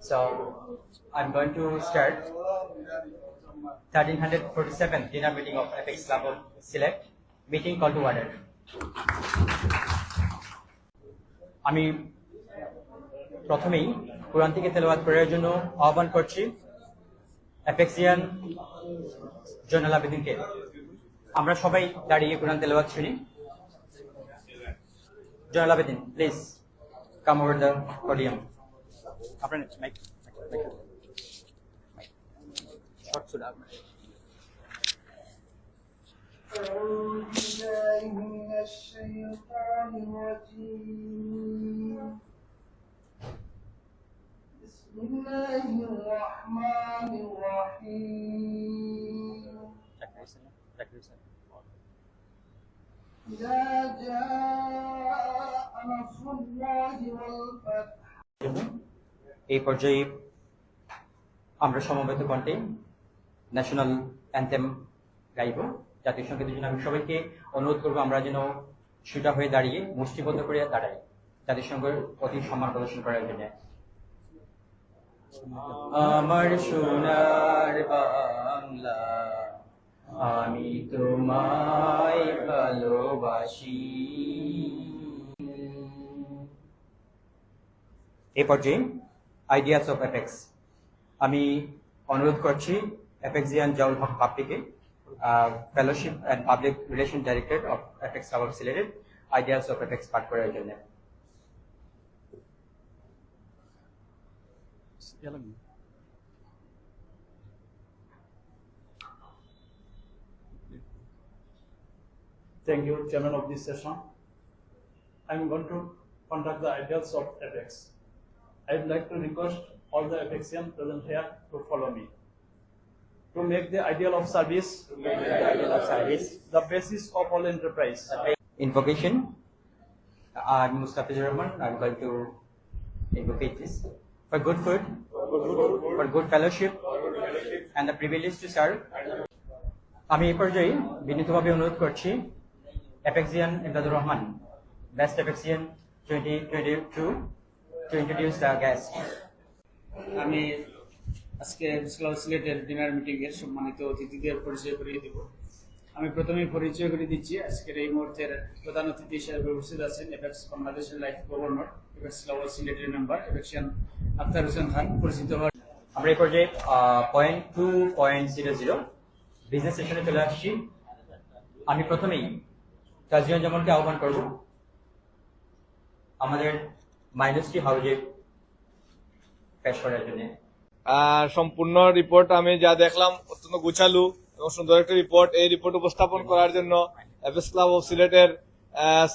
So I'm going to start 1347 dinner meeting of Apex Club of Select. Meeting call to order. আমি প্রথমেই কোরআন থেকে তেলাওয়াত করার জন্য আহ্বান করছি অ্যাপেক্সিয়ান জয়নাল আবেদিনকে। আমরা সবাই দাঁড়িয়ে কোরআন তেলাওয়াত শুনি। Zainal Abedin, please come over the podium. আপনার মাইক শর্ট সুরা أعوذ بالله من الشيطان الرجيم بسم الله الرحمن الرحيم إذا جاء نصر الله والفتح এই পর্যায়ে আমরা সমবেত কণ্ঠে ন্যাশনাল অ্যান্থেম গাইব। জাতীয় সঙ্গীতের জন্য আমি সবাইকে অনুরোধ করবো আমরা যেন সোজা হয়ে দাঁড়িয়ে মুষ্টিবদ্ধ করে দাঁড়াই জাতীয় সঙ্গের প্রতি সম্মান প্রদর্শন করার জন্য। আমার সোনার বাংলা আমি তোমায় ভালোবাসি। এই পর্যায়ে আইডিয়াস অফ অ্যাপেক্স আমি অনুরোধ করছি অ্যাপেক্সিয়ান জাউল হক পাপড়িকে, fellowship and public relation director of Apex club of সিলেটের আইডিয়াস অফ অ্যাপেক্স পাঠ করার জন্য। Thank you, Chairman of this session. I am going to conduct the ideals of Apex. I would like to request all the Apexians present here to follow me. To make the ideal of service the basis of all enterprise. Invocation. I'm Mustafizur Rahman. I'm going to invocate this. For good food, for good fellowship, and the privilege to serve. আমি এই পর্যায়ে বিনীতভাবে অনুরোধ করছি Apexian Imdadur Rahman, best Apexian 2022 to introduce the guest. আমি আজকে club সিলেটের dinner meeting এর সম্মানিত অতিথিদের পরিচয় করিয়ে দেব। আমি প্রথমেই পরিচয় করে দিচ্ছি আজকের এই মুহূর্তের প্রধান অতিথি হিসেবে উপস্থিত আছেন এপেক্স বাংলাদেশের লাইফ গভর্নর, এপেক্স ক্লাব সিলেটের মেম্বার অ্যাপেক্সিয়ান আখতার হোসেন খান পরিচিত হওয়ার। আমরা এই পর্যায়ে পয়েন্ট 2.00 বিজনেস সেশনে চলে আসছি। আমি প্রথমেই তাজিয়ান জামালকে আহ্বান করব আমাদের মাইনরিটি হাউজে পেশ করার জন্য। সম্পূর্ণ রিপোর্ট আমি যা দেখলাম অত্যন্ত গুছালু এবং সুন্দর একটা রিপোর্ট। এই রিপোর্ট উপস্থাপন করার জন্য এপেক্স ক্লাব অফ সিলেটের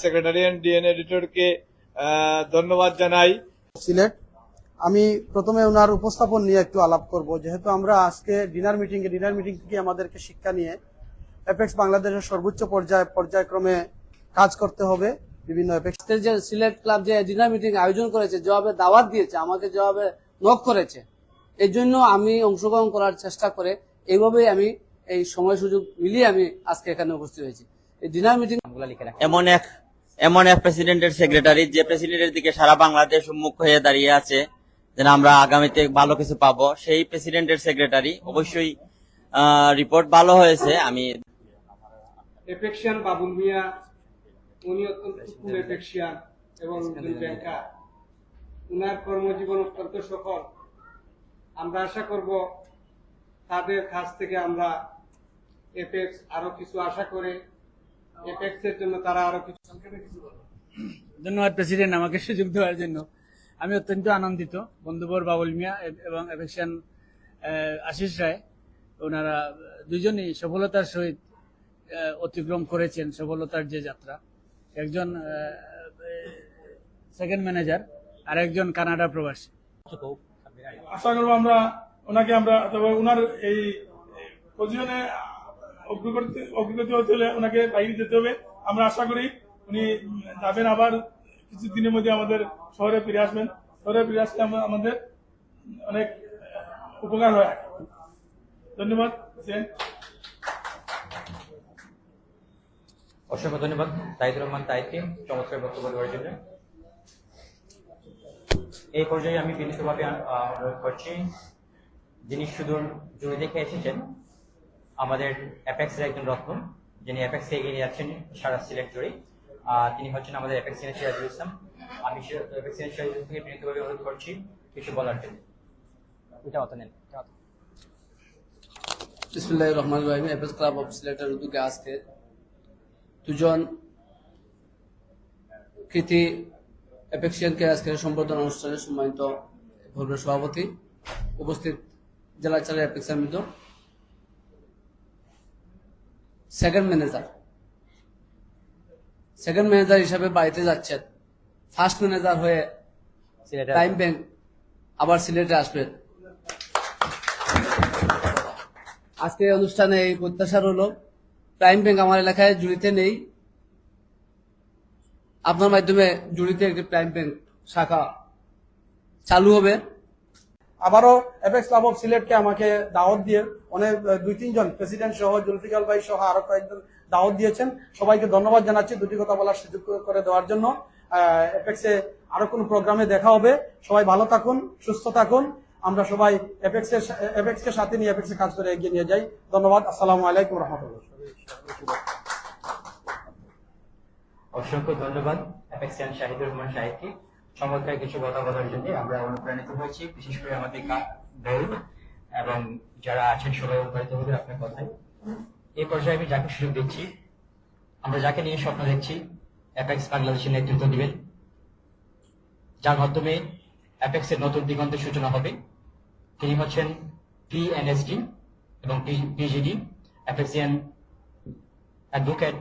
সেক্রেটারি এন্ড ডিএন এডিটরকে ধন্যবাদ জানাই। সিলেট, আমি প্রথমে ওনার উপস্থাপন নিয়ে একটু আলাপ করব। যেহেতু আমরা আজকে ডিনার মিটিং থেকে আমাদেরকে শিক্ষা নিয়ে এপেক্স বাংলাদেশের সর্বোচ্চ পর্যায়ক্রমে কাজ করতে হবে। বিভিন্ন এপেক্স যে সিলেট ক্লাব যে ডিনার মিটিং আয়োজন করেছে, যেভাবে দাওয়াত দিয়েছে, আমাকে যেভাবে নক করেছে, এই জন্য আমি অংশগ্রহণ করার চেষ্টা করে এইভাবেই আমি এই সময় সুযোগ মিলিয়ে আমি আজকে এখানে উপস্থিত হয়েছি। এই ডিনার মিটিং এমন এক প্রেসিডেন্টের সেক্রেটারি যে প্রেসিডেন্টের দিকে সারা বাংলাদেশ উন্মুখ হয়ে দাঁড়িয়ে আছে, যেন আমরা আগামীতে ভালো কিছু পাবো, সেই প্রেসিডেন্টের সেক্রেটারি। অবশ্যই রিপোর্ট ভালো হয়েছে। আমি এপেক্সিয়ান বাবুল মিয়া, উনি অত্যন্ত কুল এপেক্সিয়ান এবং ব্যাংকার। উনার কর্মজীবন অত্যন্ত সফল। আমরা আশা করব তাদের কাছ থেকে আমরা এপেক্স আরো কিছু আশা করে এপেক্স এর জন্য তারা আরো কিছু। ধন্যবাদ প্রেসিডেন্ট আমাকে সুযোগ দেওয়ার জন্য। আমি অত্যন্ত আনন্দিত। বন্ধুবর বাবুল মিয়া এবং এপেক্সিয়ান আশিস রায়, ওনারা দুজনই সফলতার সহিত অতিক্রম করেছেন সফলতার যে যাত্রা। একজন সেকেন্ড ম্যানেজার আর একজন কানাডা প্রবাসী। আশা করবো আমরা ওনাকে তবে ওনার এই পজিশনে অগ্রগতি হতে হলে ওনাকে বাইরে যেতে হবে। আমরা আশা করি উনি যাবেন, আবার কিছুদিনের মধ্যে আমাদের শহরে ফিরে আসবেন। শহরে ফিরে আসলে আমাদের অনেক উপকার হয়। ধন্যবাদ। অসংখ্য ধন্যবাদ তাইদুর রহমান তাইদকে চমৎকার বক্তব্য দেওয়ার জন্য। এই পর্যায়ে আমি বিনীতভাবে অনুরোধ করছি, যিনি সুদূর জুড়ে দেখে এসেছেন, আমাদের অ্যাপেক্সের একজন রত্ন, যিনি অ্যাপেক্সে এগিয়ে নিয়ে যাচ্ছেন সারা সিলেট জুড়ে, তিনি হচ্ছেন আমাদের অ্যাপেক্স সিনিয়র সিরাজুল ইসলাম। আমি অ্যাপেক্স সিনিয়র সিরাজুল ইসলামকে বিনীতভাবে অনুরোধ করছি কিছু বলার জন্য। এটা অত নেন। বিসমিল্লাহির রহমানির রহিম। এফএস ক্লাব অফ সিলেটের উদ্যোগে আজকে দুজন কৃতি অ্যাপেক্সিয়ানকে আজকের সম্বর্ধনা অনুষ্ঠানে সম্মানিত ভবনের সভাপতি, উপস্থিত জেলা চালের অ্যাপেক্সিয়ান মিত্র, সেকেন্ড ম্যানেজার হিসাবে বাড়িতে যাচ্ছেন, ফার্স্ট ম্যানেজার হয়ে প্রাইম ব্যাংক আবার সিলেটে আসবেন। আজকে অনুষ্ঠানে এই প্রত্যাশা হলো, প্রাইম ব্যাংক আমার এলাকায় জুড়িতে নেই, আপনার মাধ্যমে জুড়িতে একটি প্রাইম ব্যাংক শাখা চালু হবে। আবারও অ্যাপেক্স ক্লাব অফ সিলেটকে আমাকে দাওয়াত দিয়ে অনেক 2-3 জন প্রেসিডেন্ট সহ, জুলফিকার ভাই সহ আরো কয়েকজন দাওয়াত দিয়েছেন। সবাইকে ধন্যবাদ জানাচ্ছি দুটি কথা বলার সুযোগ করে দেওয়ার জন্য। অ্যাপেক্সে আরো কোনো প্রোগ্রামে দেখা হবে। সবাই ভালো থাকুন, সুস্থ থাকুন। আমরা সবাই অ্যাপেক্সকে সাথে নিয়ে অ্যাপেক্সে কাজ করে এগিয়ে নিয়ে যাই। ধন্যবাদ। আসসালামু আলাইকুম রহমতুল্লাহ। অসংখ্য ধন্যবাদ অ্যাপেক্সিয়ান শাহিদুর রহমান সাহেবকে চমৎকার কিছু কথা বলার জন্য। আমরা অনুপ্রাণিত হয়েছি, বিশেষ করে আমাদের দৌড় এবং যারা আছেন সবাই অনুপ্রাণিত হবে আপনার কথায়। এই পর্যায়ে আমি যাকে সুযোগ দিচ্ছি, আমরা যাকে নিয়ে স্বপ্ন দেখছি অ্যাপেক্স বাংলাদেশের নেতৃত্ব দিবেন, যার মাধ্যমে অ্যাপেক্সের নতুন দিগন্তের সূচনা হবে, তিনি হচ্ছেন পিএনএসডি এবং পিজিডি অ্যাপেক্সিয়ান অ্যাডভোকেট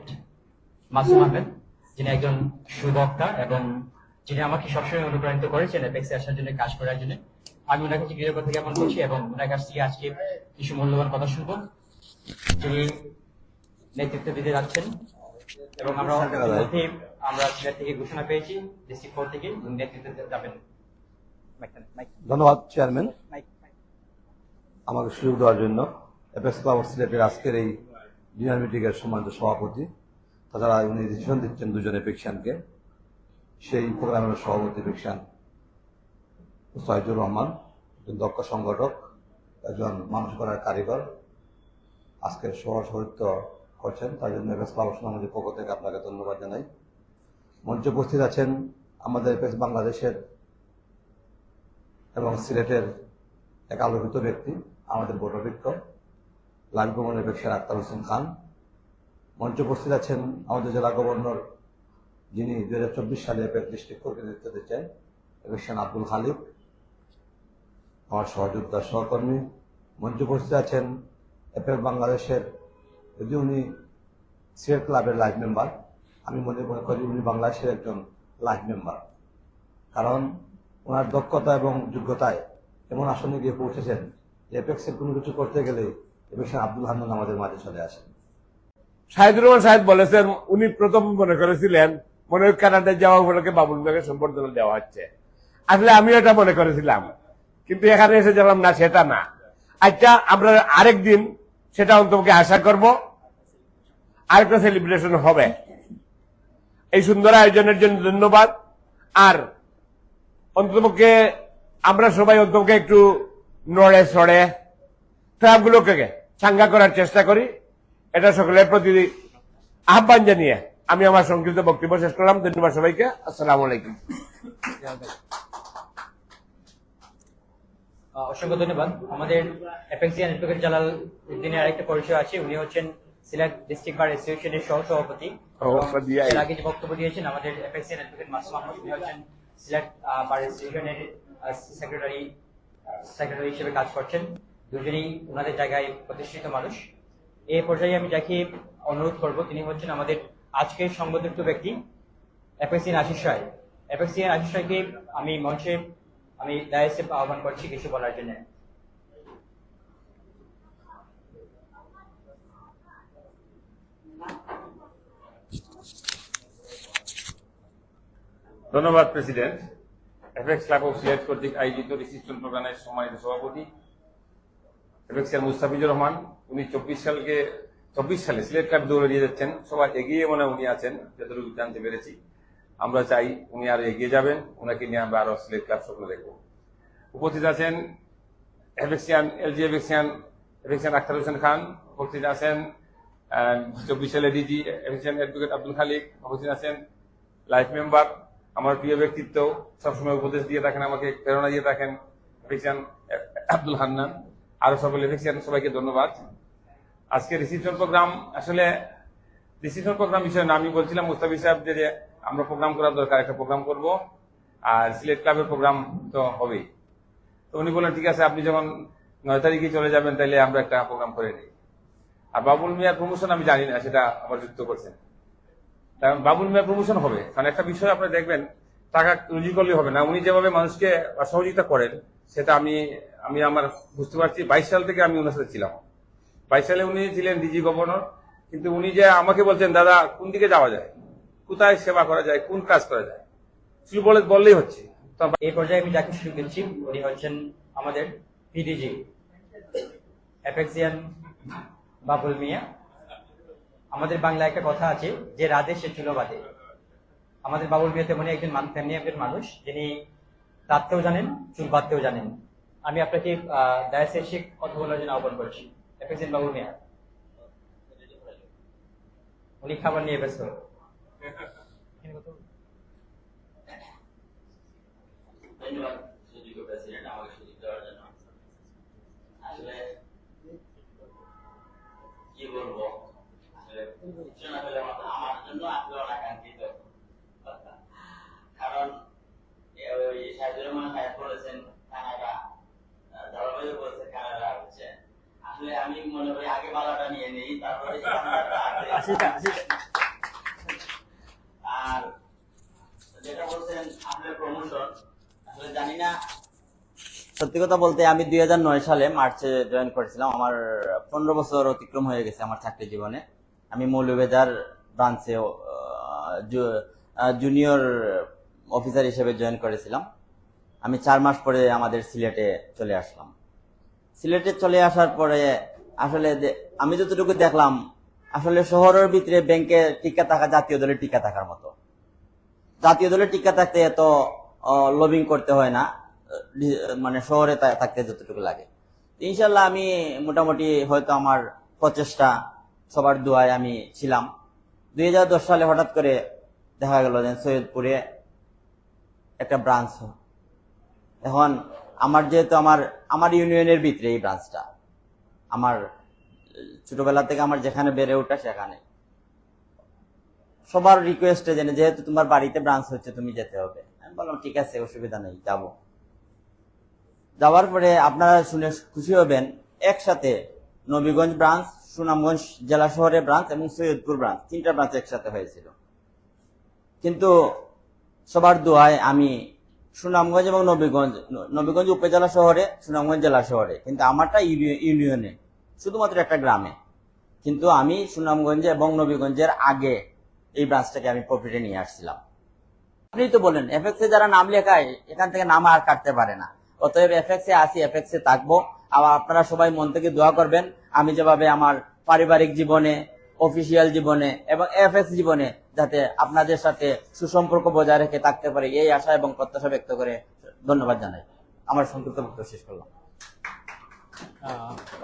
মাসুম আহমেদ, যিনি একজন সুবক্তা এবং যিনি আমাকে সবসময় অনুপ্রাণিত করেছেন অ্যাপেক্সে আসার জন্য, কাজ করার জন্য। আমি ওনার কাছে কৃতজ্ঞতা জ্ঞাপন করছি এবং ওনার কাছ থেকে আজকে কিছু মূল্যবান কথা শুনব। তিনি নেতৃত্ব দিতে যাচ্ছেন এবং আমরা সিলেট থেকে ঘোষণা পেয়েছি ডিস্ট্রিক্ট 4 থেকে নেতৃত্ব যাবেন। ধন্যবাদ চেয়ারম্যান আমাকে সুযোগ দেওয়ার জন্য। অ্যাপেক্স ক্লাব অফ সিলেটের আজকের এই ডিনার মিটিং এর সম্মানিত সভাপতি, তাছাড়া উনি ডিসিশন দিচ্ছেন দুজন অ্যাপেক্সিয়ানকে, সেই প্রোগ্রামের সভাপতি অ্যাপেক্সিয়ান সাইদুর রহমান, একজন দক্ষ সংগঠক, একজন মানুষ করার কারিগর, আজকের সভাপতিত্ব করছেন, তার জন্য অ্যাপেক্স ক্লাব অফ সমাজের পক্ষ থেকে আপনাকে ধন্যবাদ জানাই। মঞ্চে উপস্থিত আছেন আমাদের অ্যাপেক্স বাংলাদেশের এবং সিলেটের এক আলোকিত ব্যক্তি, আমাদের বটবৃক্ষ লাইভ গভর্নর অ্যাপেক্সের আক্তার হোসেন খান। মঞ্চে উপস্থিত আছেন আমাদের জেলা গভর্নর, যিনি 2024 সালে অ্যাপেক্স ডিস্ট্রিক্ট কোর্টে নেতৃত্ব দিচ্ছেন, অ্যাপেক্সিয়ান আব্দুল খালিক, আমার সহযোদ্ধা সহকর্মী। মঞ্চে উপস্থিত আছেন অ্যাপেক্স বাংলাদেশের, যদি উনি সিলেট ক্লাবের লাইভ মেম্বার, আমি মনে করি উনি বাংলাদেশের একজন লাইভ মেম্বার, কারণ ওনার দক্ষতা এবং যোগ্যতায় এমন আসনে গিয়ে পৌঁছেছেন যে অ্যাপেক্সের কোনো কিছু করতে গেলে অ্যাপেক্সিয়ান আব্দুল হান্নান আমাদের মাঝে চলে আসেন। সাইদুর রহমান সাহেব বলেছেন উনি প্রথম মনে করেছিলেন মনে হয় কানাডায় যাওয়া উপলক্ষে বাবুল মিয়াকে সম্বর্ধনা দেওয়া হচ্ছে। আসলে আমিও এটা মনে করেছিলাম, কিন্তু এখানে এসে জানলাম না, সেটা না। আচ্ছা, আমরা আরেকদিন সেটা অন্ততপক্ষে আশা করব, আরেকটা সেলিব্রেশন হবে। এই সুন্দর আয়োজনের জন্য ধন্যবাদ। আর অন্ততপক্ষে আমরা সবাই অন্ততপক্ষে একটু নড়ে সড়ে ক্লাবগুলোকে চাঙ্গা করার চেষ্টা করি, এটা সকলের প্রতি আহ্বান জানিয়ে আমি আমার সংক্ষিপ্ত বক্তব্য শেষ করলাম। ধন্যবাদ সবাইকে। আসসালামু আলাইকুম। অসংখ্য ধন্যবাদ। আমাদের অ্যাপেক্সিয়ান অ্যাডভোকেট জালাল উদ্দিনের আরেকটা পরিচয় আছে, উনি হচ্ছেন সিলেট ডিস্ট্রিক্ট বার অ্যাসোসিয়েশনের সহ-সভাপতি। এর আগে যে বক্তব্য দিয়েছেন আমাদের অ্যাপেক্সিয়ান অ্যাডভোকেট মাসুম আহমেদ, উনি হচ্ছেন সিলেট বার অ্যাসোসিয়েশনের সেক্রেটারি হিসেবে কাজ করছেন। দুজনেই ওনাদের জায়গায় প্রতিষ্ঠিত মানুষ। এই পর্যায়ে আমি যাকে অনুরোধ করব, তিনি হচ্ছেন আমাদের আজকের সংবর্ধিত ব্যক্তি অ্যাপেক্সিয়ান আশিস রায়। অ্যাপেক্সিয়ান আশিস রায়কে আমি মঞ্চে দায়িত্বে আহ্বান করছি কিছু বলার জন্য। ধন্যবাদ president. Apex club of Sylhet কর্তৃক আয়োজিত রিসিপশন প্রোগ্রামের সম্মানিত সভাপতি অ্যাপেক্সিয়ান মুস্তাফিজুর রহমান, উনি 24 সালে সিলেট কাপ দৌড়ে দিয়ে যাচ্ছেন, সবার এগিয়ে মনে উনি আছেন যতটুকু জানতে পেরেছি। আমরা চাই উনি আরো এগিয়ে যাবেন, ওনাকে নিয়ে আমরা আরো সিলেট ক্লাব স্বপ্ন দেখবো। উপস্থিত আছেন এফেক্সিয়ান এলজি এফেক্সিয়ান আখতার হোসেন খান, উপস্থিত আছেন 24 সালের ডিজি এফেক্সিয়ান অ্যাডভোকেট আব্দুল খালিক, উপস্থিত আছেন লাইফ মেম্বার, আমার প্রিয় ব্যক্তিত্ব, সবসময় উপদেশ দিয়ে থাকেন, আমাকে প্রেরণা দিয়ে থাকেন এফেক্সিয়ান আব্দুল হান্নান, আরো সকল এফেক্সিয়ান সবাইকে ধন্যবাদ। আজকে রিসিপশন প্রোগ্রাম, আসলে রিসিপশন প্রোগ্রাম বিষয় না, আমি বলছিলাম মুস্তাফিজ সাহেব যে আমরা প্রোগ্রাম করার দরকার, একটা প্রোগ্রাম করব, আর সিলেট ক্লাবের প্রোগ্রাম তো হবেই। তো উনি বললেন ঠিক আছে, আপনি যখন 9 তারিখে চলে যাবেন তাহলে আমরা একটা প্রোগ্রাম করে নিই। আর বাবুল মিয়ার প্রমোশন আমি জানি না, সেটা আবার যুক্ত করছেন, কারণ বাবুল মিয়ার প্রমোশন হবে, কারণ একটা বিষয় আপনি দেখবেন টাকা রুজি করলে হবে না, উনি যেভাবে মানুষকে সহযোগিতা করেন সেটা আমি আমার বুঝতে পারছি। 22 সাল থেকে আমি ওনার সাথে ছিলাম। 22 সালে উনি ছিলেন ডিজি গভর্নর, কিন্তু উনি যে আমাকে বলছেন দাদা কোন দিকে যাওয়া যায়, কোথায় সেবা করা যায়, কোন কাজ করা যায়, শুধু বললেই হচ্ছে। এই পর্যায়ে আমি যাকে সুযোগ দিচ্ছি উনি হচ্ছেন আমাদের পিডিজি এফেক্সিয়ান বাবুল মিয়া। আমাদের বাংলায় একটা কথা আছে যে রাধে সে চুলো বাঁধে। আমাদের বাবুল মিয়া তেমনি একজন মানুষ যিনি রাঁধতেও জানেন, চুল বাঁধতেও জানেন। আমি আপনাকে ডায়াসে এসে কথা বলার জন্য আহ্বান করছি। এফেক্সিয়ান বাবুল মিয়া, উনি খাবার নিয়ে ব্যস্ত। ধন্যবাদ সুযোগ্য প্রেসিডেন্ট আমাকে সুযোগ দেওয়ার জন্য। আসলে কি বলবো, আসলে শোনা হলে আমার জন্য আসলে অনাকাঙ্ক্ষিত, কারণ ওই সাইদুর রহমান সাহেব বলেছেন কানাডা, ধর্মীয় বলছে কানাডা হচ্ছে, আসলে আমি মনে করি আগে বালাটা নিয়ে নেই, তারপরে আর যেটা বলছেন আপনার প্রমোশন, আসলে জানি না, সত্যি কথা বলতে আমি 2009 সালে মার্চে জয়েন করেছিলাম। আমার 15 বছর অতিক্রম হয়ে গেছে আমার চাকরি জীবনে। আমি মৌলভীবাজার ব্রাঞ্চে জুনিয়র অফিসার হিসেবে জয়েন করেছিলাম। আমি 4 মাস পরে আমাদের সিলেটে চলে আসলাম। সিলেটে চলে আসার পরে আসলে আমি যতটুকু দেখলাম, আসলে শহরের ভিতরে ব্যাংকে টিকা থাকা জাতীয় দলের টিকা থাকার মতো। জাতীয় দলের টিকা থাকতে এত লবিং করতে হয় না, মানে শহরে থাকতে যতটুকু লাগে। ইনশাল্লাহ আমি মোটামুটি হয়তো আমার প্রচেষ্টা, সবার দোয়ায় আমি ছিলাম। 2010 সালে হঠাৎ করে দেখা গেল যে সৈয়দপুরে একটা ব্রাঞ্চ। এখন আমার যেহেতু আমার ইউনিয়নের ভিতরে এই ব্রাঞ্চটা, আমার ছোটবেলা থেকে আমার যেখানে বেড়ে ওঠা সেখানে সবার রিকোয়েস্টে জেনে যেহেতু তোমার বাড়িতে ব্রাঞ্চ হচ্ছে তুমি যেতে হবে। আমি বললাম ঠিক আছে, অসুবিধা নেই, যাব। যাওয়ার পরে আপনারা শুনে খুশি হবেন, একসাথে নবীগঞ্জ ব্রাঞ্চ, সুনামগঞ্জ জেলা শহরের ব্রাঞ্চ এবং সৈয়দপুর ব্রাঞ্চ, 3টা ব্রাঞ্চ একসাথে হয়েছিল। কিন্তু সবার দোয়ায় আমি সুনামগঞ্জ এবং নবীগঞ্জ উপজেলা শহরে, সুনামগঞ্জ জেলা শহরে, কিন্তু আমারটা ইউনিয়নে, শুধুমাত্র একটা গ্রামে। কিন্তু আমি সুনামগঞ্জে এবং নবীগঞ্জের আগে এই ব্রাঞ্চটাকে আমি প্রফিটে নিয়ে আসছিলাম। আপনি তো বলেন এফএক্সে যারা নাম লেখায় এখান থেকে নাম আর কাটতে পারে না, অতএব এফএক্সে আসি, এফএক্সে থাকবো। আবার আপনারা সবাই মন থেকে দোয়া করবেন আমি যেভাবে আমার পারিবারিক জীবনে, অফিসিয়াল জীবনে এবং এফএক্স জীবনে যাতে আপনাদের সাথে সুসম্পর্ক বজায় রেখে থাকতে পারে, এই আশা এবং প্রত্যাশা ব্যক্ত করে ধন্যবাদ জানাই। আমার সংক্ষিপ্ত বক্তব্য শেষ করলাম।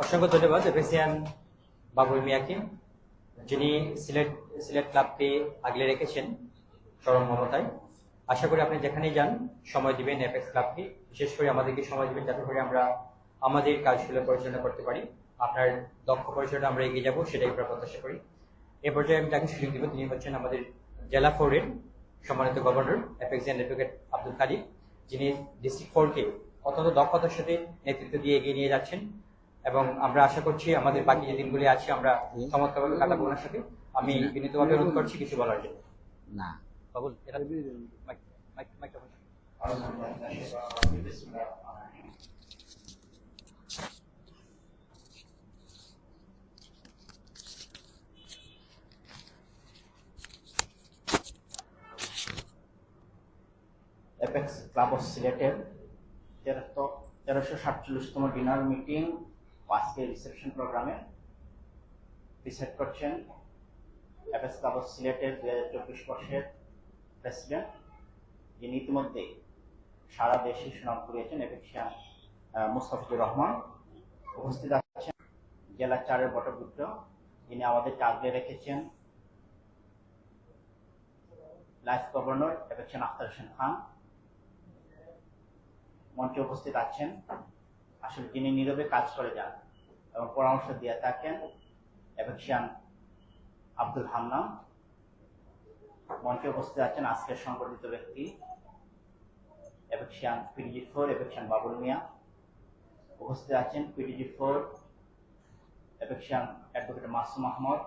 অসংখ্য ধন্যবাদ এফেক্সিয়ান বাবুল মিয়াকে, যিনি সিলেট ক্লাবকে আগলে রেখেছেন চরম মমতায়। আশা করি আপনি যেখানেই যান সময় দিবেন এফএক্স ক্লাবকে, বিশেষ করে আমাদেরকে সময় দিবেন যাতে করে আমরা আমাদের কাজগুলো পরিচালনা করতে পারি। আপনার দক্ষ পরিচয়টা আমরা এগিয়ে যাবো, সেটাই আমরা প্রত্যাশা করি। এ পর্যায়ে আমি তাকে সুযোগ দিব, তিনি হচ্ছেন আমাদের জেলা 4-এর সম্মানিত গভর্নর এফএক্সিয়ান অ্যাডভোকেট আব্দুল খালিক, যিনি ডিস্ট্রিক্ট 4-কে অত্যন্ত দক্ষতার সাথে নেতৃত্ব দিয়ে এগিয়ে নিয়ে যাচ্ছেন এবং আমরা আশা করছি আমাদের বাকি যে দিনগুলি আছে আমরা চমৎকারভাবে কাটাবো ওনার সাথে। আমি বিনীতভাবে অনুরোধ করছি কিছু বলার জন্য। না বাবুল, এটা এপেক্স ক্লাব অফ সিলেটের 1347তম ডিনার মিটিং আজকে রিসেপশন প্রোগ্রামে রিসেট করছেন এপেক্স ক্লাব অফ সিলেটের 2024 বর্ষের প্রেসিডেন্ট, যিনি ইতিমধ্যে সারা দেশে সুনাম কুড়িয়েছেন, এপেক্সিয়ান মুস্তাফিজুর রহমান। উপস্থিত আছেন জেলা 4-এর বটপুত্র, যিনি আমাদেরকে আগলে রেখেছেন, লাইফ গভর্নর এপেক্সিয়ান আখতার হোসেন খান। মঞ্চে উপস্থিত আছেন আসলে যিনি নীরবে কাজ করে যান এবং পরামর্শ দিয়ে থাকেন, এপেক্সিয়ান আব্দুল হান্নান। মঞ্চে উপস্থিত আছেন আজকের সংবর্ধিত ব্যক্তি এপেক্সিয়ান পিডিজি-4 এপেক্সিয়ান বাবুল মিয়া। উপস্থিত আছেন পিডিজি-4 এপেক্সিয়ান অ্যাডভোকেট মাসুম আহমদ,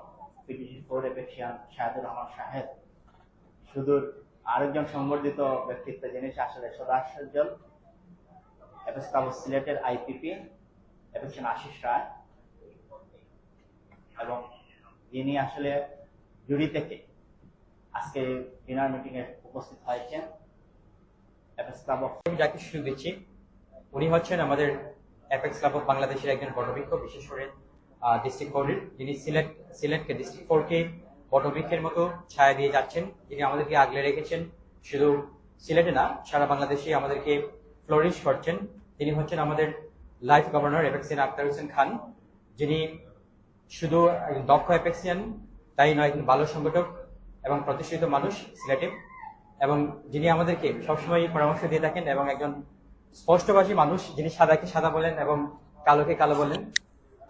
পিডিজি-4 এপেক্সিয়ান শাহেদুর রহমান শাহেদ। শুধু আরেকজন সংবর্ধিত ব্যক্তিত্ব যিনি আসলে সদাসজ্জল, এপেক্স ক্লাব অফ সিলেটের আইপিপি এপেক্সিয়ান আশিস রায়, এবং যিনি আসলে জুরি থেকে আজকে ডিনার মিটিং এ উপস্থিত হয়েছেন এপেক্স ক্লাব অফ। যাকে সুযোগ দিচ্ছি উনি হচ্ছেন আমাদের এপেক্স ক্লাব অফ বাংলাদেশের একজন বটবৃক্ষ, বিশেষ করে ডিস্ট্রিক্ট 4-এর, যিনি সিলেটকে ডিস্ট্রিক্ট 4-কে বটবৃক্ষের মতো ছায়া দিয়ে যাচ্ছেন, যিনি আমাদেরকে আগলে রেখেছেন। শুধু সিলেটে না, সারা বাংলাদেশে আমাদেরকে ফ্লোরিশ করছেন। তিনি হচ্ছেন আমাদের লাইফ গভর্নর এপেক্সিয়ান আখতার হোসেন খান, যিনি শুধু দক্ষ এপেক্সিয়ান তাই নয়, একজন ভালো সংগঠক এবং প্রতিষ্ঠিত মানুষ সিলেটে, এবং যিনি আমাদেরকে সবসময় পরামর্শ দিয়ে থাকেন, এবং একজন স্পষ্টভাষী মানুষ, যিনি সাদাকে সাদা বলেন এবং কালোকে কালো বলেন।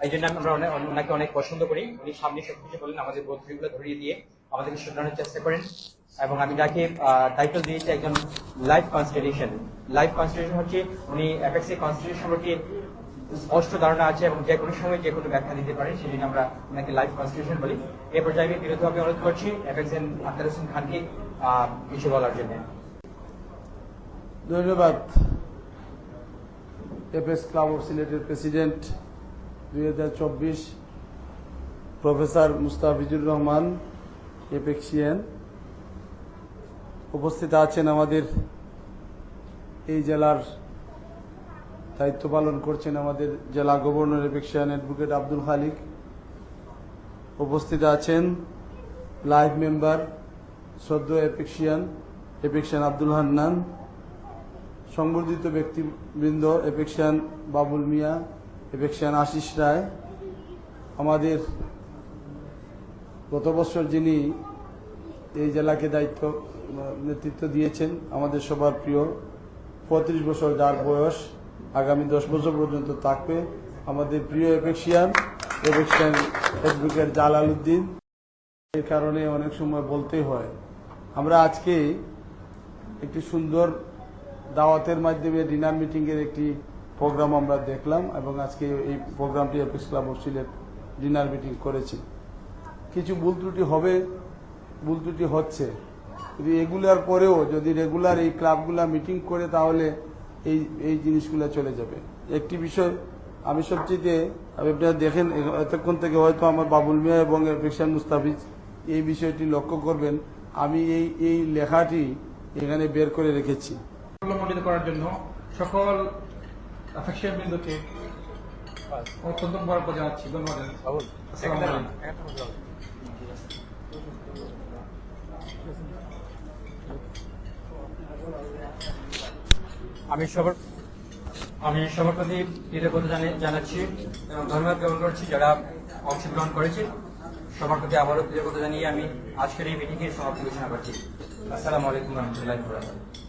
এই জন্য আমরা ওনাকে অনেক পছন্দ করি। উনি সামনে সবকিছু বলেন, আমাদের বোধগুলো ধরিয়ে দিয়ে আমাদেরকে শুধরানোর চেষ্টা করেন। এবং আমি যাকে টাইটেল দিয়েছি একজন লাইফ কনস্টিটিউশন। লাইফ কনস্টিটিউশন হচ্ছে উনি এপেক্সের কনস্টিটিউশন সম্পর্কে স্পষ্ট ধারণা আছে এবং যে কোনো সময় যে কোনো ব্যাখ্যা দিতে পারে, সেই জন্য আমরা ওনাকে লাইফ কনস্টিটিউশন বলি। এই পর্যায়ে আমি বিরোধভাবে অনুরোধ করছি এপেক্সিয়ান আখতার হোসেন খানকে কিছু বলার জন্য। ধন্যবাদ। এপেক্স ক্লাব অফ সিলেটের প্রেসিডেন্ট 2024 প্রফেসর মুস্তাফিজুর রহমান এপেক্সিয়ান। উপস্থিত আছেন আমাদের এই জেলার দায়িত্ব পালন করছেন আমাদের জেলা গভর্নর এপেক্সিয়ান অ্যাডভোকেট আব্দুল খালিক। উপস্থিত আছেন লাইভ মেম্বার সদ্য এপেক্সিয়ান আব্দুল হান্নান, সংবর্ধিত ব্যক্তিবৃন্দ এপেক্সিয়ান বাবুল মিয়া, এপেক্সিয়ান আশিস রায়। আমাদের গত বছর যিনি এই জেলাকে নেতৃত্ব দিয়েছেন, আমাদের সবার প্রিয় 35 বছর যার বয়স, আগামী 10 বছর পর্যন্ত থাকবে, আমাদের প্রিয় এপেক্সিয়ান অ্যাডভোকেট জালাল উদ্দিন। এর কারণে অনেক সময় বলতে হয়। আমরা আজকে একটি সুন্দর দাওয়াতের মাধ্যমে ডিনার মিটিং এর একটি প্রোগ্রাম আমরা দেখলাম, এবং আজকে এই প্রোগ্রামটি apex club of Sylhet dinner meeting করেছি। কিছু ভুল ত্রুটি হচ্ছে, কিন্তু এগুলার পরেও যদি রেগুলার এই ক্লাবগুলা মিটিং করে তাহলে এই জিনিসগুলো চলে যাবে। একটি বিষয় আমি সবচেয়ে, আপনারা দেখেন এতক্ষণ থেকে হয়তো আমার বাবুল মিয়া এবং এপেক্সিয়ান মুস্তাফিজ এই বিষয়টি লক্ষ্য করবেন, আমি এই লেখাটি এখানে বের করে রেখেছি। মণ্ডিত করার জন্য সকল এপেক্সিয়ান বৃন্দকে অত্যন্ত বরকত জানাচ্ছি। ধন্যবাদ। আমি সবার প্রতি কৃতজ্ঞতা জানাচ্ছি এবং ধন্যবাদ জ্ঞাপন করছি যারা অংশগ্রহণ করেছে। সবার প্রতি আবারও কৃতজ্ঞতা জানিয়ে আমি আজকের এই মিটিং এর সমাপ্তি ঘোষণা করছি। আসসালামু আলাইকুম রহমতুল্লাহ।